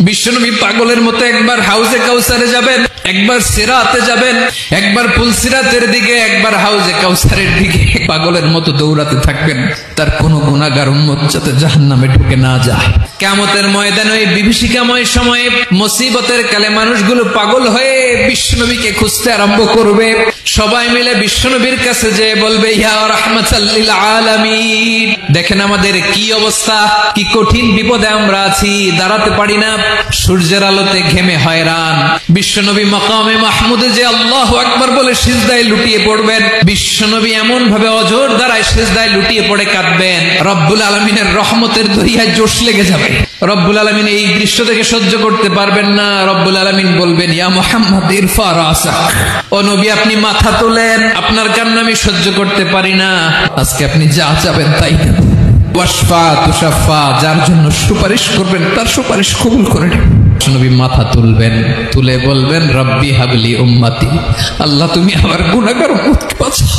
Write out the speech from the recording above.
বিশ্বনবী পাগলের মতো একবার হাউজে কাউসারে যাবেন, একবার সিরাতে যাবেন, একবার পুলসিরাতের দিকে, একবার হাউজে কাউসারের দিকে পাগলের মতো দৌড়াতে থাকবেন। তার কোনো গুনাহগার উম্মত যাতে জাহান্নামে ঢুকে না যায়। কিয়ামতের ময়দানে ওই বিভীষিকাময় সময়ে মুসিবতের কালে মানুষগুলো পাগল হয়ে বিশ্বনবীকে খুঁজতে আরম্ভ করবে। সবাই মিলে বিশ্বনবীর কাছে যেয়ে বলবে, ইয়া রাহমাতাল লিল আলামিন, দেখেন আমাদের কি অবস্থা, কি কঠিন বিপদে আমরা আছি, দাঁড়াতে পারি না, সূর্যের আলোতে ঘেমে হয়রান। বিশ্বনবী মাকামে মাহমুদে যে আল্লাহু আকবার বলে সিজদায় লুটিয়ে পড়বেন, বিশ্বনবী এমন ভাবে অজর দ্বারায় সিজদায় লুটিয়ে পড়ে কাঁদবেন, রব্বুল আলামিনের রহমতের দরিয়ায় জোশ লেগে যাবে। রব্বুল আলামিন এই দৃশ্য থেকে সহ্য করতে পারবেন না। রব্বুল আলামিন বলবেন, ইয়া মুহাম্মদ ইরফা রাসাক, ও নবী আপনি মাথা তোলেন, আপনার কান্না আমি সহ্য করতে পারি না, আজকে আপনি যা চাবেন তাই দেব। ওয়াশফা তুশাফা, যার জন্য সুপারিশ করবেন তার সুপারিশ কবুল করে নেবেন। নবী মাথা তুলবেন, তুলে বলবেন, রব্বি হাবলি উম্মতি, আল্লাহ তুমি আমার গুনাহগার উম্মতকে বাঁচাও।